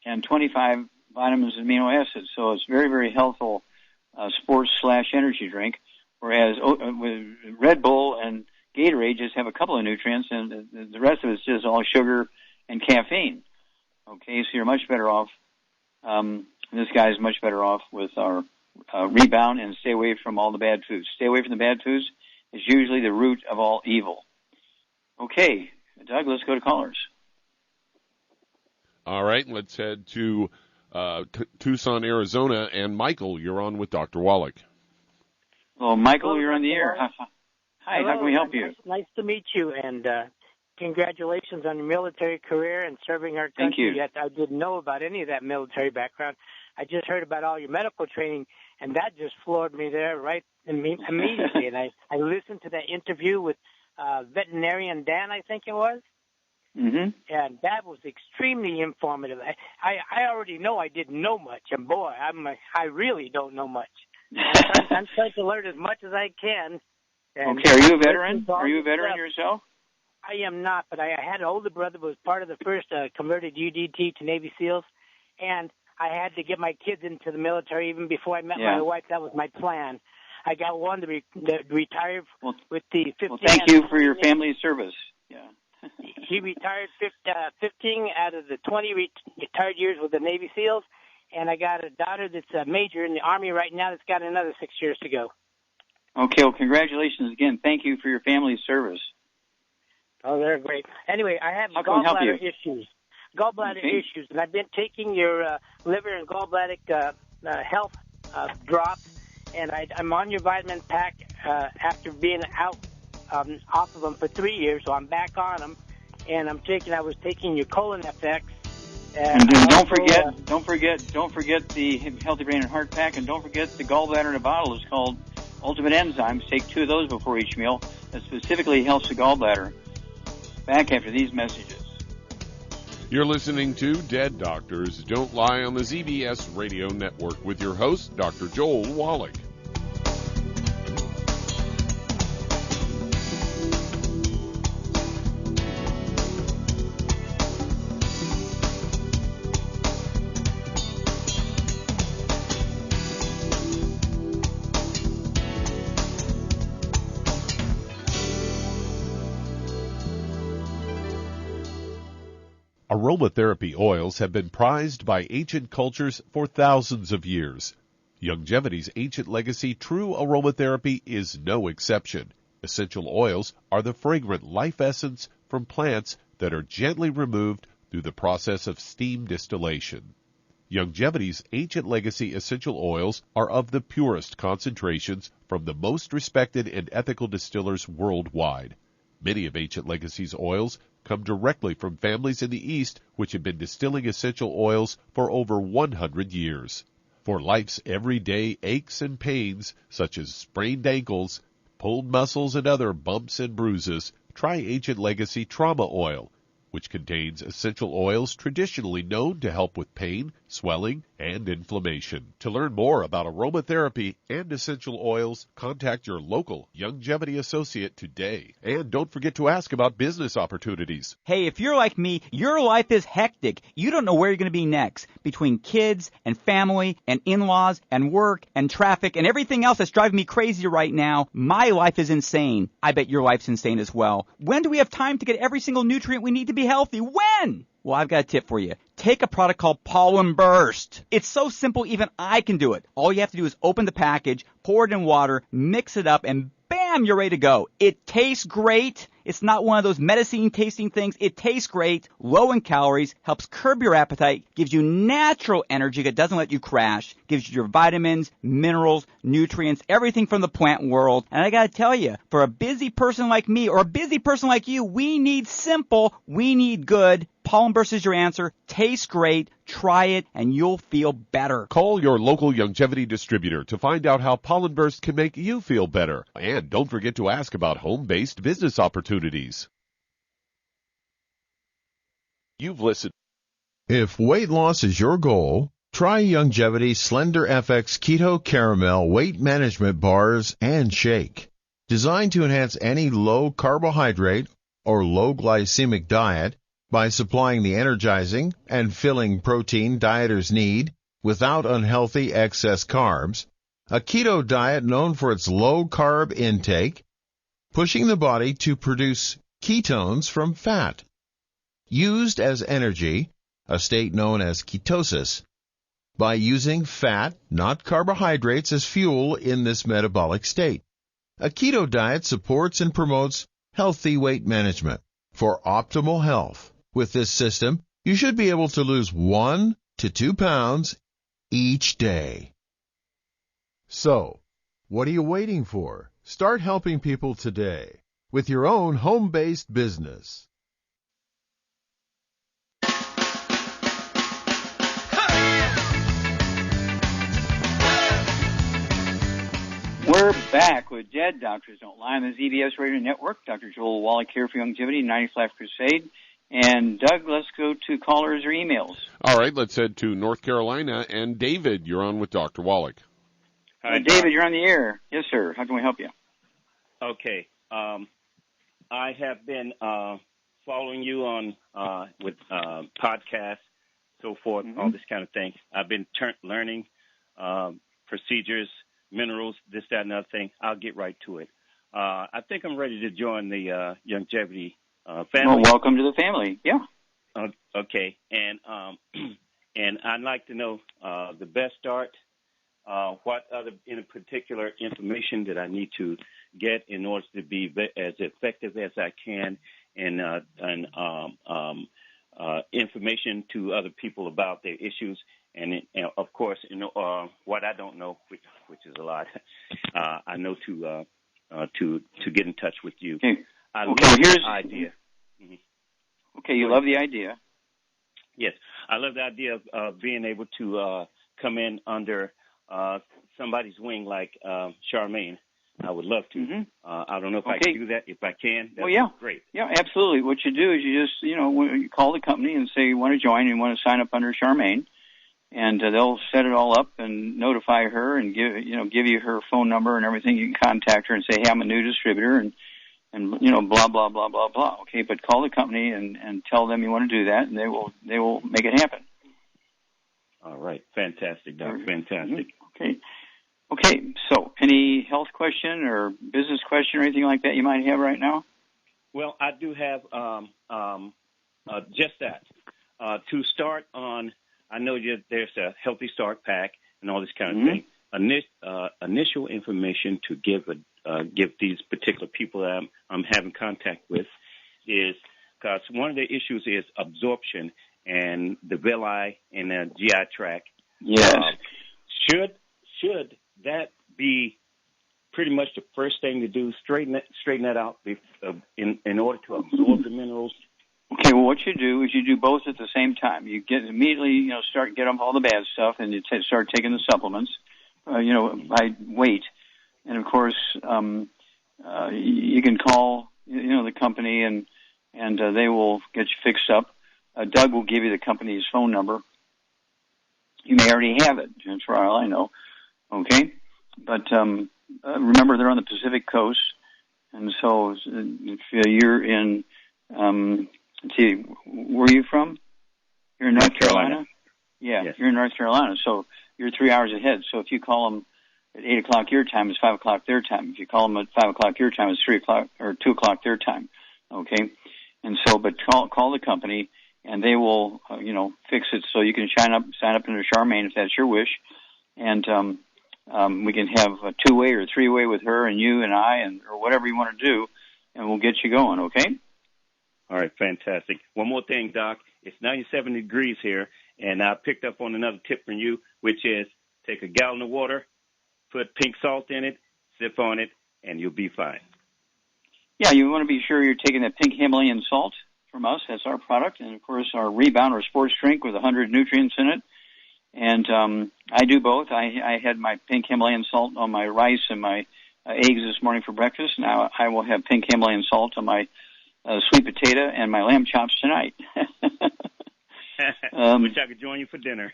and 25 vitamins and amino acids. So it's very, very healthful sports/energy drink. Whereas with Red Bull and Gatorade just have a couple of nutrients, and the rest of it's just all sugar and caffeine. Okay, so you're much better off. This guy's much better off with our Rebound, and stay away from all the bad foods. Stay away from the bad foods. It's usually the root of all evil. Okay, Doug, let's go to callers. All right, let's head to Tucson, Arizona, and Michael, you're on with Dr. Wallach. Well, Michael, you're on the air. Hi, Hello, how can we help you? Nice to meet you, and congratulations on your military career and serving our country. Thank you. Yet I didn't know about any of that military background. I just heard about all your medical training, and that just floored me there right immediately. And I listened to that interview with veterinarian Dan, I think it was. Mm-hmm. And that was extremely informative. I already know I didn't know much, and boy, I really don't know much. I'm trying to learn as much as I can. Okay, are you a veteran? Are you a veteran yourself? I am not, but I had an older brother who was part of the first converted UDT to Navy SEALs, and I had to get my kids into the military even before I met my wife. That was my plan. I got one to retire with the 15. Well, thank you for your family service. Yeah. He retired 15 out of the 20 retired years with the Navy SEALs, and I got a daughter that's a major in the Army right now that's got another 6 years to go. Okay, well, congratulations again. Thank you for your family service. Oh, they're great. Anyway, I have gallbladder issues. And I've been taking your liver and gallbladder health drops, and I'm on your vitamin pack after being out off of them for 3 years, so I'm back on them, and I was taking your colon FX. And don't forget the Healthy Brain and Heart Pack, and don't forget the gallbladder in a bottle is called Ultimate Enzymes. Take 2 of those before each meal. That specifically helps the gallbladder. Back after these messages. You're listening to Dead Doctors Don't Lie on the ZBS Radio Network with your host, Dr. Joel Wallach. Aromatherapy oils have been prized by ancient cultures for thousands of years. Youngevity's ancient legacy, True Aromatherapy, is no exception. Essential oils are the fragrant life essence from plants that are gently removed through the process of steam distillation. Youngevity's ancient legacy essential oils are of the purest concentrations from the most respected and ethical distillers worldwide. Many of Ancient Legacy's oils come directly from families in the East which have been distilling essential oils for over 100 years. For life's everyday aches and pains, such as sprained ankles, pulled muscles, and other bumps and bruises, try Ancient Legacy Trauma Oil. which contains essential oils traditionally known to help with pain, swelling, and inflammation. To learn more about aromatherapy and essential oils, contact your local Youngevity associate today. And don't forget to ask about business opportunities. Hey, if you're like me, your life is hectic. You don't know where you're going to be next. Between kids and family and in-laws and work and traffic and everything else that's driving me crazy right now, my life is insane. I bet your life's insane as well. When do we have time to get every single nutrient we need to be healthy? When? Well, I've got a tip for you. Take a product called Pollen Burst. It's so simple, even I can do it. All you have to do is open the package, pour it in water, mix it up, and bam, you're ready to go. It tastes great. It's not one of those medicine-tasting things. It tastes great, low in calories, helps curb your appetite, gives you natural energy that doesn't let you crash, gives you your vitamins, minerals, nutrients, everything from the plant world. And I got to tell you, for a busy person like me or a busy person like you, we need simple, we need good. Pollen Burst is your answer. Tastes great. Try it, and you'll feel better. Call your local Youngevity distributor to find out how Pollen Burst can make you feel better. And don't forget to ask about home-based business opportunities. You've listened. If weight loss is your goal, try Youngevity Slender FX Keto Caramel Weight Management Bars and Shake. Designed to enhance any low carbohydrate or low glycemic diet, by supplying the energizing and filling protein dieters need without unhealthy excess carbs, a keto diet known for its low-carb intake, pushing the body to produce ketones from fat. Used as energy, a state known as ketosis, by using fat, not carbohydrates, as fuel in this metabolic state. A keto diet supports and promotes healthy weight management for optimal health. With this system, you should be able to lose 1 to 2 pounds each day. So, what are you waiting for? Start helping people today with your own home-based business. We're back with Dead Doctors Don't Lie on the ZBS Radio Network. Dr. Joel Wallach here for Youngevity, 90 Life Crusade. And, Doug, let's go to callers or emails. All right, let's head to North Carolina. And, David, you're on with Dr. Wallach. Hi, David, you're on the air. Yes, sir. How can we help you? Okay. I have been following you on with podcasts, so forth, all this kind of thing. I've been learning procedures, minerals, this, that, and other thing. I'll get right to it. I think I'm ready to join the Youngevity family. Well, welcome to the family. Yeah. Okay. And I'd like to know the best start. What other, in particular, information that I need to get in order to be as effective as I can, and information to other people about their issues, and of course, what I don't know, which is a lot. I know to get in touch with you. Okay. I love the idea. Mm-hmm. Okay, you love the idea. Yes, I love the idea of being able to come in under somebody's wing like Charmaine. I would love to. Mm-hmm. I don't know if I can do that. If I can, that's great. Yeah, absolutely. What you do is you just, you call the company and say you want to join and want to sign up under Charmaine, and they'll set it all up and notify her and give you her phone number and everything. You can contact her and say, hey, I'm a new distributor, and blah, blah, blah, blah, blah. Okay, but call the company and tell them you want to do that, and they will make it happen. All right. Fantastic, Doc. Fantastic. Mm-hmm. Okay, so any health question or business question or anything like that you might have right now? Well, I do have just that. To start on, I know there's a Healthy Start Pack and all this kind of thing. Initial information to give these particular people that I'm having contact with is because one of the issues is absorption and the villi and the GI tract. Yes. Should that be pretty much the first thing to do? Straighten that out in order to absorb the minerals. Okay. Well, what you do is you do both at the same time. You get immediately, get off all the bad stuff, and you start taking the supplements, by weight, and of course, you can call, the company and and they will get you fixed up. Doug will give you the company's phone number. You may already have it, that's for all I know. Okay? But remember, they're on the Pacific Coast, and so if you're in, let's see, where are you from? You're in North Carolina? Yeah, yes. You're in North Carolina, so you're 3 hours ahead. So if you call them at 8 o'clock your time, it's 5 o'clock their time. If you call them at 5 o'clock your time, it's 3 o'clock or 2 o'clock their time. Okay? And so, but call the company, and they will, fix it so you can sign up into Charmaine if that's your wish. And we can have a 2-way or 3-way with her and you and I, or whatever you want to do, and we'll get you going, okay? All right, fantastic. One more thing, Doc. It's 97 degrees here, and I picked up on another tip from you, which is take a gallon of water, put pink salt in it, sip on it, and you'll be fine. Yeah, you want to be sure you're taking that pink Himalayan salt from us. That's our product. And, of course, our Rebound or sports drink with 100 nutrients in it. And I do both. I had my pink Himalayan salt on my rice and my eggs this morning for breakfast. Now I will have pink Himalayan salt on my sweet potato and my lamb chops tonight. Wish I could join you for dinner.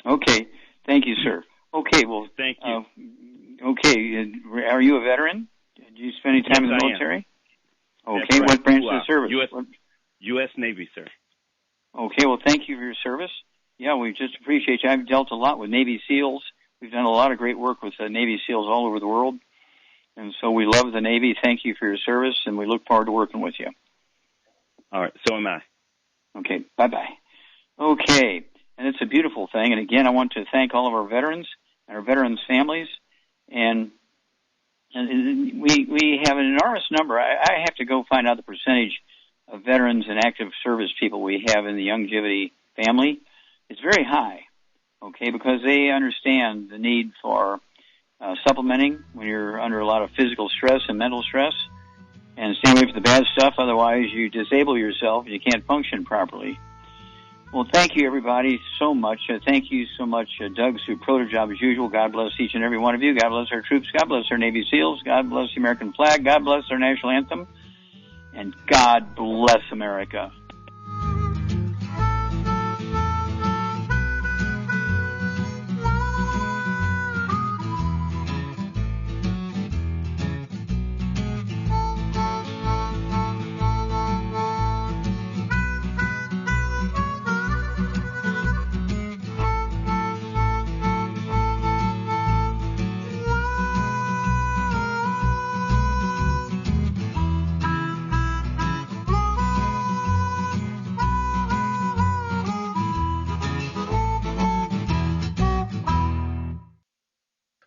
Okay. Thank you, sir. Okay, well, thank you. Okay, are you a veteran? Did you spend any time in the military? Okay, right. What branch of the service? U.S. Navy, sir. Okay, well, thank you for your service. Yeah, we just appreciate you. I've dealt a lot with Navy SEALs. We've done a lot of great work with Navy SEALs all over the world. And so we love the Navy. Thank you for your service, and we look forward to working with you. All right, so am I. Okay, bye-bye. Okay, and it's a beautiful thing. And, again, I want to thank all of our veterans and our veterans' families. And we have an enormous number. I have to go find out the percentage of veterans and active service people we have in the Youngevity family. It's very high, okay, because they understand the need for supplementing when you're under a lot of physical stress and mental stress, and stay away from the bad stuff. Otherwise, you disable yourself and you can't function properly. Well, thank you, everybody, so much. Thank you so much, Doug, Sue Protojob, as usual. God bless each and every one of you. God bless our troops. God bless our Navy SEALs. God bless the American flag. God bless our national anthem. And God bless America.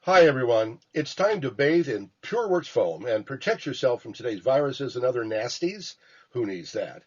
Hi, everyone. It's time to bathe in PureWorks foam and protect yourself from today's viruses and other nasties. Who needs that?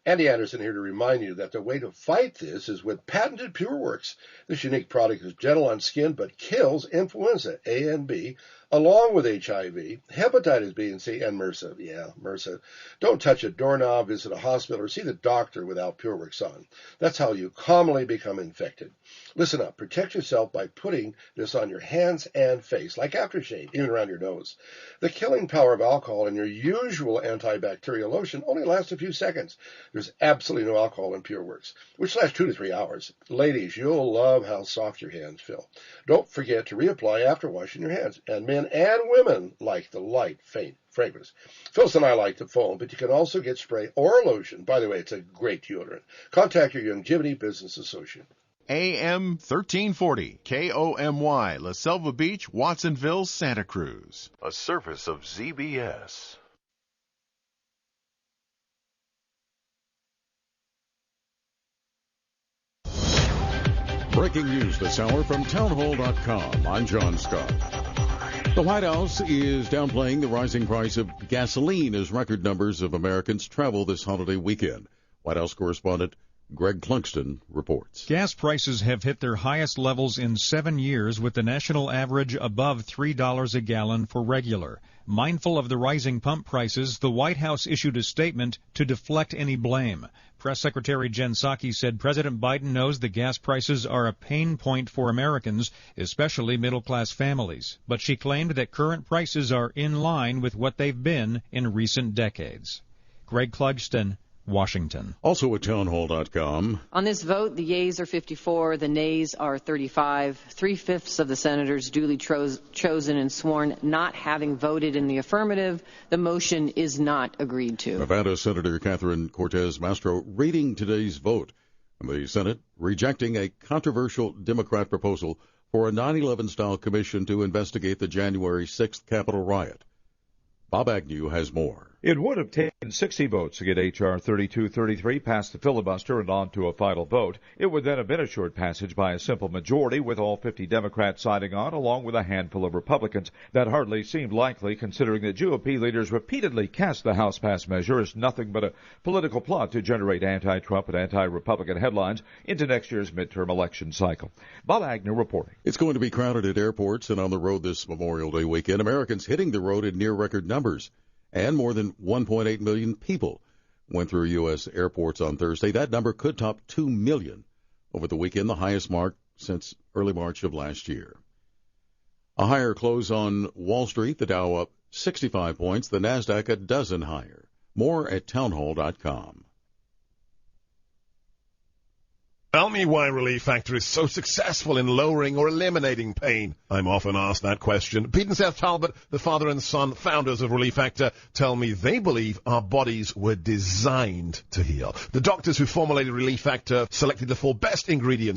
Andy Anderson here to remind you that the way to fight this is with patented PureWorks. This unique product is gentle on skin but kills influenza A and B, along with HIV, hepatitis B and C, and MRSA. Yeah, MRSA. Don't touch a doorknob, visit a hospital, or see the doctor without PureWorks on. That's how you commonly become infected. Listen up. Protect yourself by putting this on your hands and face, like aftershave, even around your nose. The killing power of alcohol in your usual antibacterial lotion only lasts a few seconds. There's absolutely no alcohol in PureWorks, which lasts 2 to 3 hours. Ladies, you'll love how soft your hands feel. Don't forget to reapply after washing your hands. And men and women like the light, faint fragrance. Phyllis and I like the foam, but you can also get spray or lotion. By the way, it's a great deodorant. Contact your Youngevity business associate. AM 1340, KOMY, La Selva Beach, Watsonville, Santa Cruz. A service of ZBS. Breaking news this hour from townhall.com. I'm John Scott. The White House is downplaying the rising price of gasoline as record numbers of Americans travel this holiday weekend. White House correspondent Greg Clugston reports. Gas prices have hit their highest levels in 7 years, with the national average above $3 a gallon for regular. Mindful of the rising pump prices, the White House issued a statement to deflect any blame. Press Secretary Jen Psaki said President Biden knows the gas prices are a pain point for Americans, especially middle-class families. But she claimed that current prices are in line with what they've been in recent decades. Greg Clugston, Washington. Also at townhall.com. On this vote, the yeas are 54, the nays are 35. 3/5 of the senators duly chosen and sworn not having voted in the affirmative. The motion is not agreed to. Nevada Senator Catherine Cortez Masto reading today's vote. The Senate rejecting a controversial Democrat proposal for a 9/11-style commission to investigate the January 6th Capitol riot. Bob Agnew has more. It would have taken 60 votes to get H.R. 3233 past the filibuster and on to a final vote. It would then have been assured passage by a simple majority, with all 50 Democrats signing on, along with a handful of Republicans. That hardly seemed likely, considering that GOP leaders repeatedly cast the House-passed measure as nothing but a political plot to generate anti-Trump and anti-Republican headlines into next year's midterm election cycle. Bob Agnew reporting. It's going to be crowded at airports and on the road this Memorial Day weekend. Americans hitting the road in near-record numbers. And more than 1.8 million people went through U.S. airports on Thursday. That number could top 2 million over the weekend, the highest mark since early March of last year. A higher close on Wall Street, the Dow up 65 points, the NASDAQ a dozen higher. More at townhall.com. Tell me why Relief Factor is so successful in lowering or eliminating pain. I'm often asked that question. Pete and Seth Talbot, the father and son founders of Relief Factor, tell me they believe our bodies were designed to heal. The doctors who formulated Relief Factor selected the 4 best ingredients